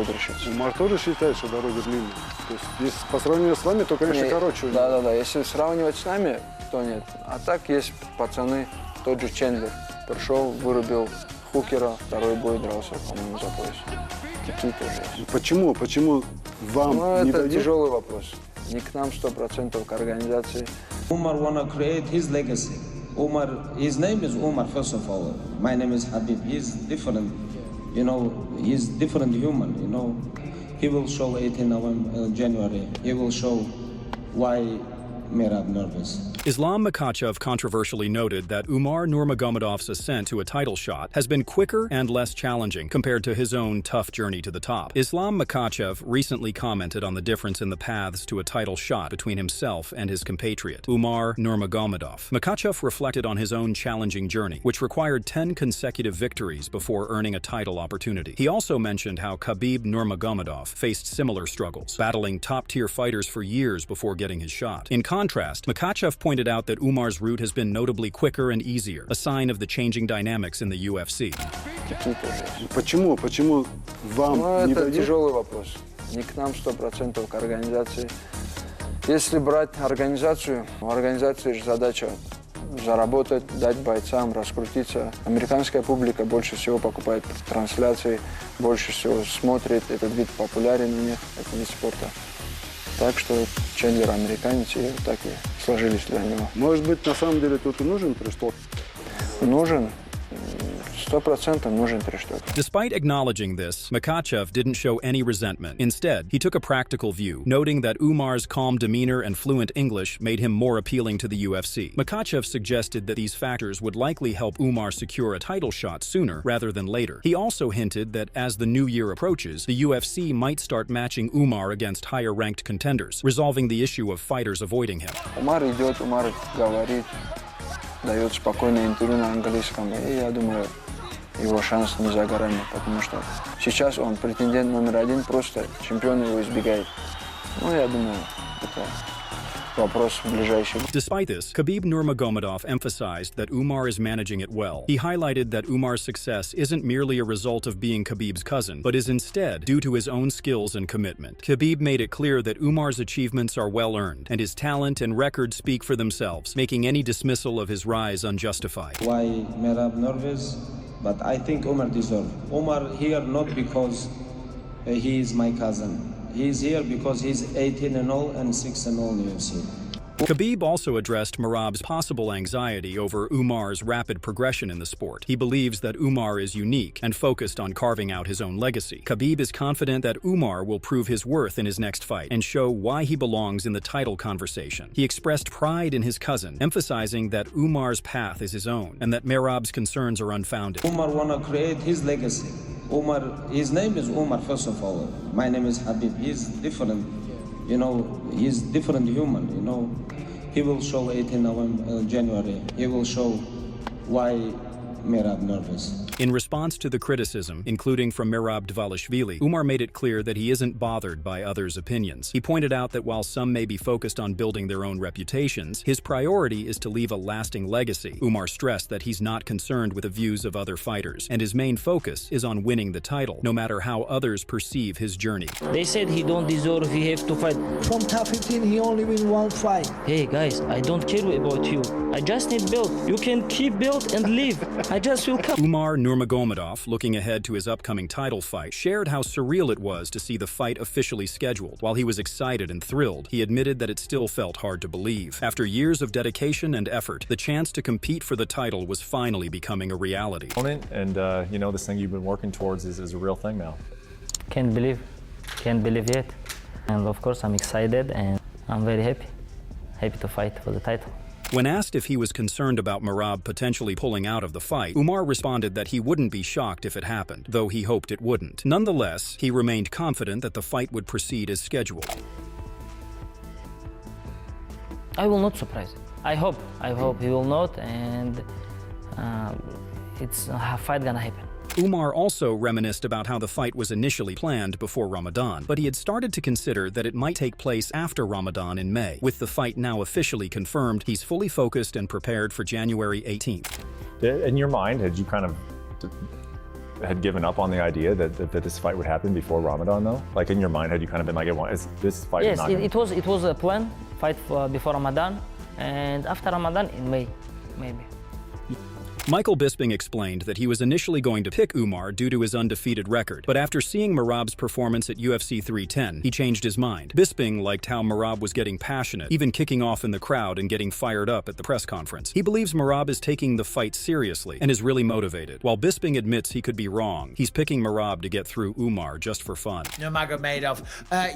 могут решиться. Умар тоже считает, что дорога длинная. То есть по сравнению с вами, то, конечно, короче. Да. Если сравнивать с нами, то нет. А так есть пацаны, тот же Чендлер. Пришел, вырубил Хукера, второй бой дрался, по-моему, за пояс. Такие тоже есть. Почему вам не это дают? тяжелый вопрос. Не к нам 100%, к организации. Umar wanna create his legacy. Umar, his name is Umar, first of all. My name is Khabib. He's different, he's different human, He will show 18 November, January. He will show why Merab nervous. Islam Makhachev controversially noted that Umar Nurmagomedov's ascent to a title shot has been quicker and less challenging compared to his own tough journey to the top. Islam Makhachev recently commented on the difference in the paths to a title shot between himself and his compatriot, Umar Nurmagomedov. Makhachev reflected on his own challenging journey, which required 10 consecutive victories before earning a title opportunity. He also mentioned how Khabib Nurmagomedov faced similar struggles, battling top-tier fighters for years before getting his shot. In contrast, Makhachev pointed out that Umar's route has been notably quicker and easier, a sign of the changing dynamics in the UFC. Почему вам не это дают? тяжелый вопрос. Не к нам 100%, к организации. Если брать организацию, у организации же задача заработать, дать бойцам, раскрутиться. Американская публика больше всего покупает трансляции, больше всего смотрит. Этот вид популярен у них, этот вид спорта. Так что Чендлер американец, и так и сложились для него. Может быть, на самом деле тут и нужен трешток? Нужен. 100% нужен трешток. Despite acknowledging this, Makhachev didn't show any resentment. Instead, he took a practical view, noting that Umar's calm demeanor and fluent English made him more appealing to the UFC. Makhachev suggested that these factors would likely help Umar secure a title shot sooner rather than later. He also hinted that as the new year approaches, the UFC might start matching Umar against higher-ranked contenders, resolving the issue of fighters avoiding him. Умар идет, Умар говорит, дает спокойное интервью на английском, и я думаю, его шанс не за горами, потому что сейчас он претендент номер один, просто чемпион его избегает. Я думаю, это вопрос ближайший. Despite this, Khabib Nurmagomedov emphasized that Umar is managing it well. He highlighted that Umar's success isn't merely a result of being Khabib's cousin, but is instead due to his own skills and commitment. Khabib made it clear that Umar's achievements are well-earned, and his talent and record speak for themselves, making any dismissal of his rise unjustified. Why Merab nervous? But I think Umar deserves. Umar here not because he is my cousin. He's here because he's 18-0 and 6-0 in UFC. Khabib also addressed Merab's possible anxiety over Umar's rapid progression in the sport. He believes that Umar is unique and focused on carving out his own legacy. Khabib is confident that Umar will prove his worth in his next fight and show why he belongs in the title conversation. He expressed pride in his cousin, emphasizing that Umar's path is his own and that Merab's concerns are unfounded. Umar wanna create his legacy. Umar, his name is Umar, first of all. My name is Khabib. He's different. He's different human, He will show 18 November, January. He will show why Merab nervous. In response to the criticism, including from Merab Dvalishvili, Umar made it clear that he isn't bothered by others' opinions. He pointed out that while some may be focused on building their own reputations, his priority is to leave a lasting legacy. Umar stressed that he's not concerned with the views of other fighters, and his main focus is on winning the title, no matter how others perceive his journey. They said he don't deserve, he have to fight. From top 15, he only win one fight. Hey guys, I don't care about you. I just need belt. You can keep belt and leave. I just will come. Umar Nurmagomedov, looking ahead to his upcoming title fight, shared how surreal it was to see the fight officially scheduled. While he was excited and thrilled, he admitted that it still felt hard to believe. After years of dedication and effort, the chance to compete for the title was finally becoming a reality. And this thing you've been working towards is a real thing now. Can't believe it. And of course I'm excited and I'm very happy to fight for the title. When asked if he was concerned about Merab potentially pulling out of the fight, Umar responded that he wouldn't be shocked if it happened, though he hoped it wouldn't. Nonetheless, he remained confident that the fight would proceed as scheduled. I will not surprise him. I hope he will not, and it's a fight gonna happen. Umar also reminisced about how the fight was initially planned before Ramadan, but he had started to consider that it might take place after Ramadan in May. With the fight now officially confirmed, he's fully focused and prepared for January 18th. In your mind, had you kind of had given up on the idea that this fight would happen before Ramadan, though? Like in your mind, had you kind of been like, this fight is Yes, not it was a plan, fight before Ramadan, and after Ramadan in May, maybe. Michael Bisping explained that he was initially going to pick Umar due to his undefeated record, but after seeing Merab's performance at UFC 310, he changed his mind. Bisping liked how Merab was getting passionate, even kicking off in the crowd and getting fired up at the press conference. He believes Merab is taking the fight seriously and is really motivated. While Bisping admits he could be wrong, he's picking Merab to get through Umar just for fun. Nurmagomedov.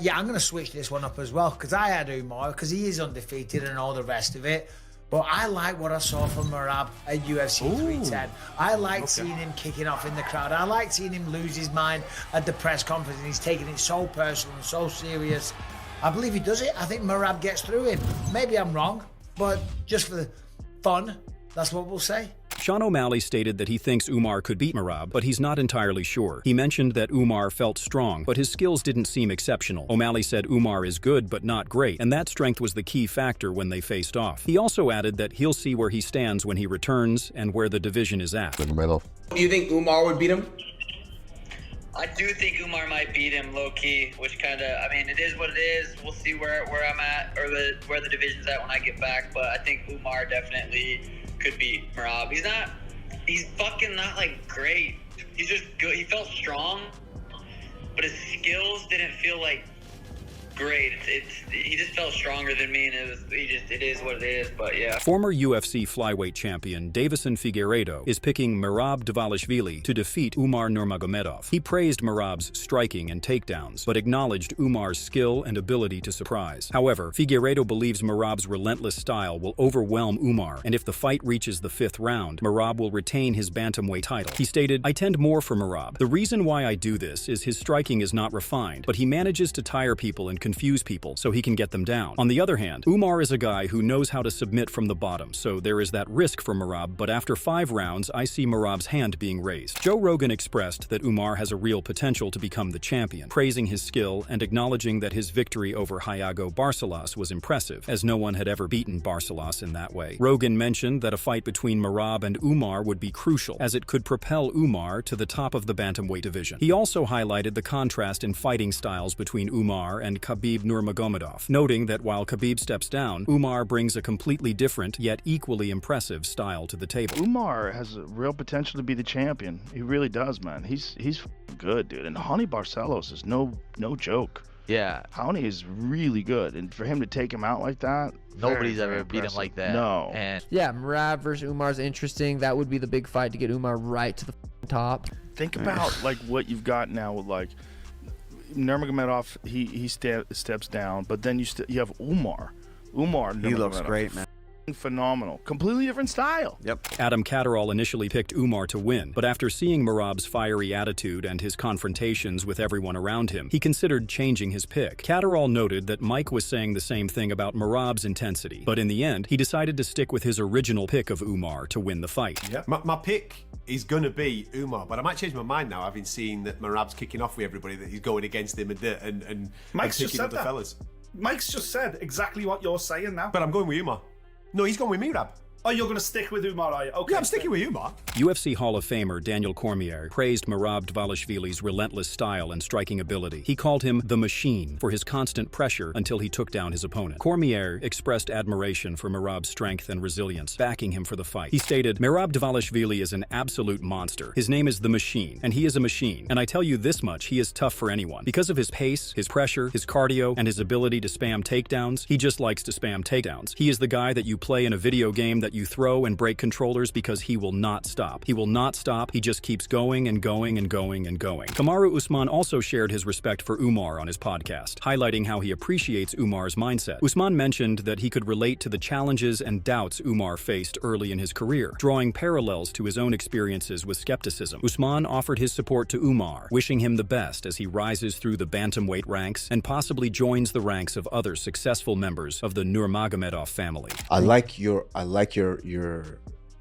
Yeah, I'm going to switch this one up as well, because I had Umar, because he is undefeated and all the rest of it. But I like what I saw from Merab at UFC 310. I liked seeing him kicking off in the crowd. I liked seeing him lose his mind at the press conference, and he's taking it so personal and so serious. I believe he does it. I think Merab gets through him. Maybe I'm wrong, but just for the fun, that's what we'll say. Sean O'Malley stated that he thinks Umar could beat Merab, but he's not entirely sure. He mentioned that Umar felt strong, but his skills didn't seem exceptional. O'Malley said Umar is good but not great, and that strength was the key factor when they faced off. He also added that he'll see where he stands when he returns and where the division is at. Do you think Umar would beat him? I do think Umar might beat him low-key, which kind of, I mean, it is what it is. We'll see where I'm at, or where the division's at when I get back, but I think Umar definitely could beat Merab. He's fucking not like great. He's just good. He felt strong, but his skills didn't feel like great. He just felt stronger than me, and it is what it is. But yeah. Former UFC flyweight champion Davison Figueiredo is picking Merab Dvalishvili to defeat Umar Nurmagomedov. He praised Merab's striking and takedowns, but acknowledged Umar's skill and ability to surprise. However, Figueiredo believes Merab's relentless style will overwhelm Umar, and if the fight reaches the 5th round, Merab will retain his bantamweight title. He stated, "I tend more for Merab. The reason why I do this is his striking is not refined, but he manages to tire people and confuse people so he can get them down. On the other hand, Umar is a guy who knows how to submit from the bottom, so there is that risk for Merab, but after 5 rounds, I see Merab's hand being raised." Joe Rogan expressed that Umar has a real potential to become the champion, praising his skill and acknowledging that his victory over Iago Barcelos was impressive, as no one had ever beaten Barcelos in that way. Rogan mentioned that a fight between Merab and Umar would be crucial, as it could propel Umar to the top of the bantamweight division. He also highlighted the contrast in fighting styles between Umar and Khabib Nurmagomedov, noting that while Khabib steps down, Umar brings a completely different, yet equally impressive style to the table. Umar has a real potential to be the champion. He really does, man. He's good, dude. And Hani Barcelos is no joke. Yeah. Hani is really good, and for him to take him out like that, nobody's ever beat him like that. No. And yeah, Merab versus Umar is interesting. That would be the big fight to get Umar right to the top. Think about like what you've got now with like Nurmagomedov. He steps down, but then you have Umar. He looks great, man. Phenomenal. Completely different style. Yep. Adam Catalall initially picked Umar to win, but after seeing Merab's fiery attitude and his confrontations with everyone around him, he considered changing his pick. Catalall noted that Mike was saying the same thing about Merab's intensity, but in the end, he decided to stick with his original pick of Umar to win the fight. Yeah. My pick is going to be Umar, but I might change my mind now, having seen that Merab's kicking off with everybody, that he's going against him and Mike's just picking said other that. fellas. Mike's just said exactly what you're saying now. But I'm going with Umar. No, he's going with Merab. Oh, you're going to stick with Umar, are you? Okay. Yeah, I'm sticking with Umar. UFC Hall of Famer Daniel Cormier praised Merab Dvalishvili's relentless style and striking ability. He called him the machine for his constant pressure until he took down his opponent. Cormier expressed admiration for Merab's strength and resilience, backing him for the fight. He stated, "Merab Dvalishvili is an absolute monster. His name is the Machine, and he is a machine. And I tell you this much, he is tough for anyone. Because of his pace, his pressure, his cardio, and his ability to spam takedowns, he just likes to spam takedowns. He is the guy that you play in a video game that you throw and break controllers because he will not stop. He will not stop. He just keeps going and going and going and going." Kamaru Usman also shared his respect for Umar on his podcast, highlighting how he appreciates Umar's mindset. Usman mentioned that he could relate to the challenges and doubts Umar faced early in his career, drawing parallels to his own experiences with skepticism. Usman offered his support to Umar, wishing him the best as he rises through the bantamweight ranks and possibly joins the ranks of other successful members of the Nurmagomedov family. I like your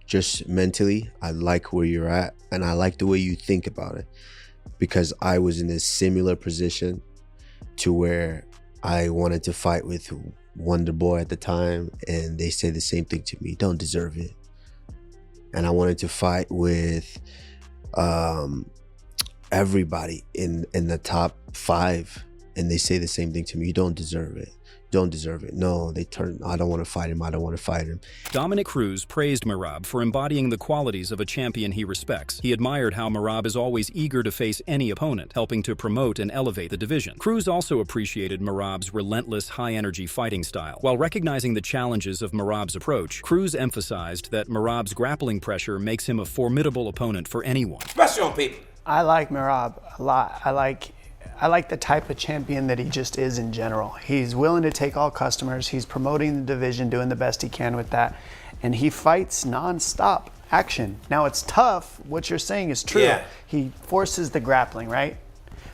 just mentally, I like where you're at, and I like the way you think about it, because I was in a similar position to where I wanted to fight with Wonder Boy at the time, and they said the same thing to me, don't deserve it. And I wanted to fight with everybody in the top 5, and they say the same thing to me. You don't deserve it. Don't deserve it. No, they turn, I don't want to fight him. I don't want to fight him. Dominic Cruz praised Merab for embodying the qualities of a champion he respects. He admired how Merab is always eager to face any opponent, helping to promote and elevate the division. Cruz also appreciated Merab's relentless, high-energy fighting style. While recognizing the challenges of Merab's approach, Cruz emphasized that Merab's grappling pressure makes him a formidable opponent for anyone. Especially on people. I like Merab a lot. I like the type of champion that he just is in general. He's willing to take all customers. He's promoting the division, doing the best he can with that. And he fights non-stop action. Now it's tough. What you're saying is true. Yeah. He forces the grappling, right?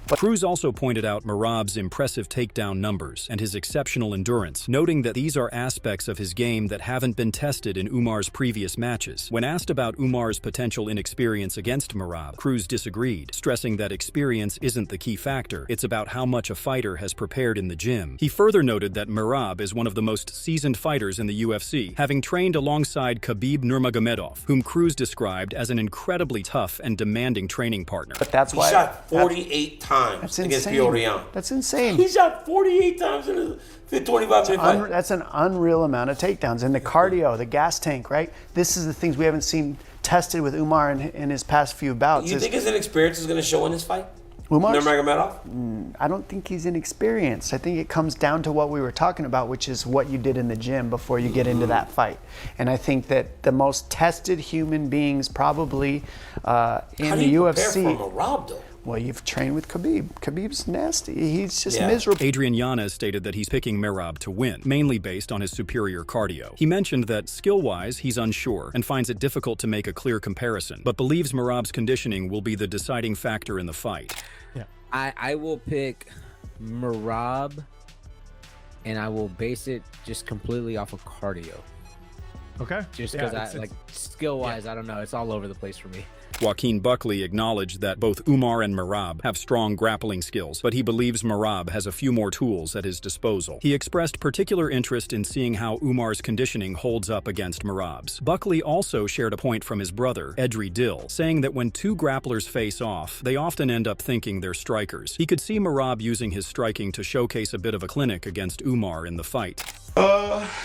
But Cruz also pointed out Merab's impressive takedown numbers and his exceptional endurance, noting that these are aspects of his game that haven't been tested in Umar's previous matches. When asked about Umar's potential inexperience against Merab, Cruz disagreed, stressing that experience isn't the key factor. It's about how much a fighter has prepared in the gym. He further noted that Merab is one of the most seasoned fighters in the UFC, having trained alongside Khabib Nurmagomedov, whom Cruz described as an incredibly tough and demanding training partner. But that's why he shot 48 times that's against insane. Figueiredo. That's insane. He shot 48 times in a 25-minute fight. That's an unreal amount of takedowns. And the cardio, the gas tank, right? This is the things we haven't seen tested with Umar in his past few bouts. You think his inexperience is going to show in this fight? Umar's? Nurmagomedov? I don't think he's inexperienced. I think it comes down to what we were talking about, which is what you did in the gym before you get into that fight. And I think that the most tested human beings probably in How the do you UFC. prepare for Merab, though? Well, you've trained with Khabib. Khabib's nasty. He's just miserable. Adrian Jannis stated that he's picking Merab to win, mainly based on his superior cardio. He mentioned that skill-wise, he's unsure and finds it difficult to make a clear comparison, but believes Merab's conditioning will be the deciding factor in the fight. Yeah. I will pick Merab, and I will base it just completely off of cardio. Okay. Just because skill-wise, I don't know. It's all over the place for me. Joaquin Buckley acknowledged that both Umar and Merab have strong grappling skills, but he believes Merab has a few more tools at his disposal. He expressed particular interest in seeing how Umar's conditioning holds up against Merab's. Buckley also shared a point from his brother, Edry Dill, saying that when two grapplers face off, they often end up thinking they're strikers. He could see Merab using his striking to showcase a bit of a clinic against Umar in the fight.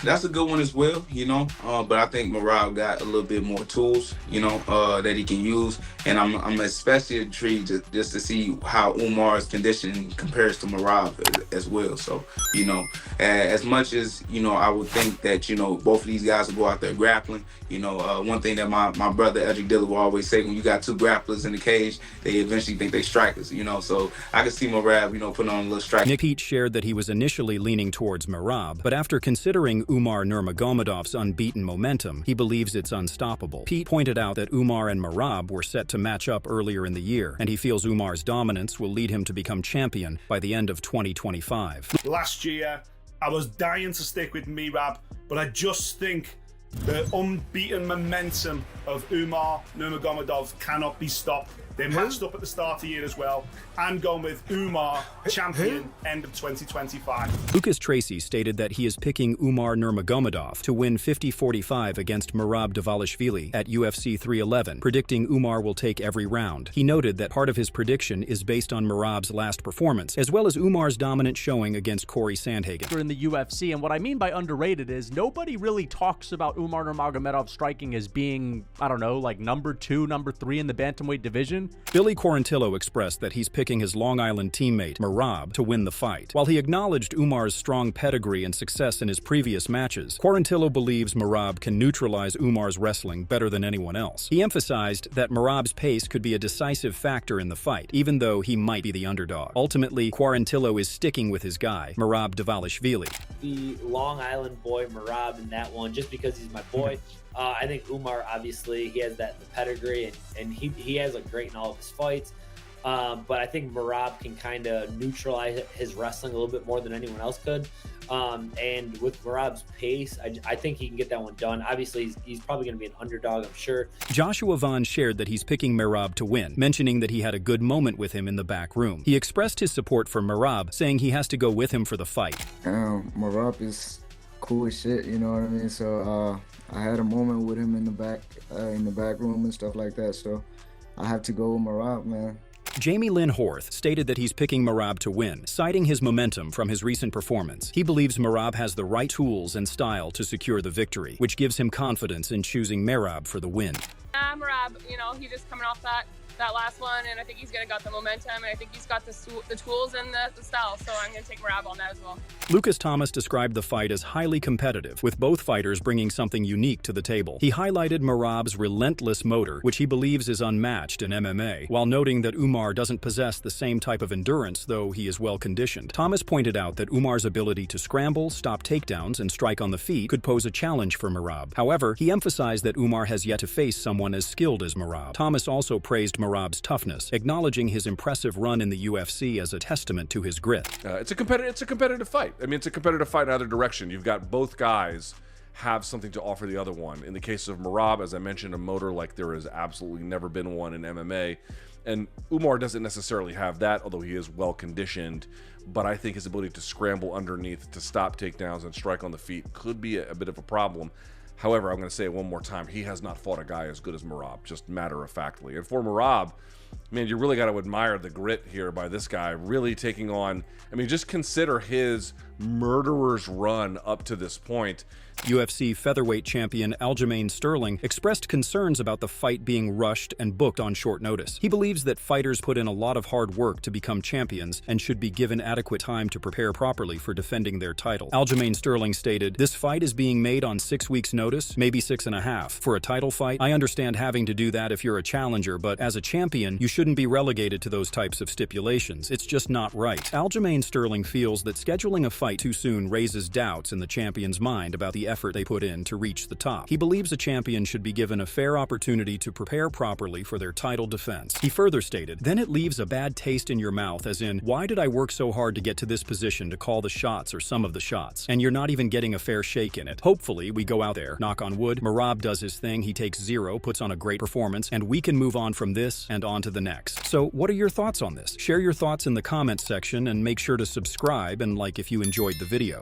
That's a good one as well, you know. But I think Merab got a little bit more tools, you know, that he can use. And I'm especially intrigued just to see how Umar's conditioning compares to Merab as well. So, you know, as much as, you know, I would think that, you know, both of these guys will go out there grappling. You know, one thing that my brother Edric Diller will always say, when you got two grapplers in the cage, they eventually think they strikers, you know. So I can see Merab, you know, putting on a little strike. Nick Heat shared that he was initially leaning towards Merab, but after considering Umar Nurmagomedov's unbeaten momentum, he believes it's unstoppable. Pete pointed out that Umar and Merab were set to match up earlier in the year, and he feels Umar's dominance will lead him to become champion by the end of 2025. Last year, I was dying to stick with Merab, but I just think the unbeaten momentum of Umar Nurmagomedov cannot be stopped. They matched up at the start of the year as well. I'm going with Umar, champion, end of 2025. Lucas Tracy stated that he is picking Umar Nurmagomedov to win 50-45 against Merab Dvalishvili at UFC 311, predicting Umar will take every round. He noted that part of his prediction is based on Merab's last performance, as well as Umar's dominant showing against Corey Sandhagen. In the UFC, and what I mean by underrated is nobody really talks about Umar Nurmagomedov striking as being, I don't know, like number 2, number 3 in the bantamweight division. Billy Quarantillo expressed that he's picking his Long Island teammate, Merab, to win the fight. While he acknowledged Umar's strong pedigree and success in his previous matches, Quarantillo believes Merab can neutralize Umar's wrestling better than anyone else. He emphasized that Merab's pace could be a decisive factor in the fight, even though he might be the underdog. Ultimately, Quarantillo is sticking with his guy, Merab Dvalishvili. The Long Island boy, Merab, in that one, just because he's my boy. I think Umar, obviously, he has that pedigree, and he has a great in all of his fights. But I think Merab can kind of neutralize his wrestling a little bit more than anyone else could. And with Merab's pace, I think he can get that one done. Obviously, he's probably going to be an underdog, I'm sure. Joshua Vaughn shared that he's picking Merab to win, mentioning that he had a good moment with him in the back room. He expressed his support for Merab, saying he has to go with him for the fight. Merab is cool as shit, you know what I mean? So I had a moment with him in the back room and stuff like that. So I have to go with Merab, man. Jamie Lynn Horth stated that he's picking Merab to win, citing his momentum from his recent performance. He believes Merab has the right tools and style to secure the victory, which gives him confidence in choosing Merab for the win. Merab, he's just coming off that last one, and I think he's got the momentum, and I think he's got the tools and the style, so I'm going to take Merab on that as well. Lucas Thomas described the fight as highly competitive, with both fighters bringing something unique to the table. He highlighted Merab's relentless motor, which he believes is unmatched in MMA, while noting that Umar doesn't possess the same type of endurance, though he is well conditioned. Thomas pointed out that Umar's ability to scramble, stop takedowns, and strike on the feet could pose a challenge for Merab. However, he emphasized that Umar has yet to face someone as skilled as Merab. Thomas also praised Merab's toughness, acknowledging his impressive run in the UFC as a testament to his grit. It's a competitive fight. I mean, it's a competitive fight in either direction. You've got both guys have something to offer the other one. In the case of Merab, as I mentioned, a motor like there has absolutely never been one in MMA. And Umar doesn't necessarily have that, although he is well conditioned. But I think his ability to scramble underneath, to stop takedowns and strike on the feet could be a bit of a problem. However, I'm going to say it one more time, he has not fought a guy as good as Merab, just matter-of-factly. And for Merab, man, you really got to admire the grit here by this guy, really taking on, I mean, just consider his murderer's run up to this point. UFC featherweight champion Aljamain Sterling expressed concerns about the fight being rushed and booked on short notice. He believes that fighters put in a lot of hard work to become champions and should be given adequate time to prepare properly for defending their title. Aljamain Sterling stated, "This fight is being made on 6 weeks' notice, maybe 6.5. For a title fight, I understand having to do that if you're a challenger, but as a champion, you shouldn't be relegated to those types of stipulations. It's just not right." Aljamain Sterling feels that scheduling a fight too soon raises doubts in the champion's mind about the effort they put in to reach the top. He believes a champion should be given a fair opportunity to prepare properly for their title defense. He further stated, "Then it leaves a bad taste in your mouth, as in, why did I work so hard to get to this position to call the shots or some of the shots? And you're not even getting a fair shake in it. Hopefully, we go out there, knock on wood, Merab does his thing, he takes 0, puts on a great performance, and we can move on from this and on to the next." So, what are your thoughts on this? Share your thoughts in the comments section and make sure to subscribe and like if you enjoyed the video.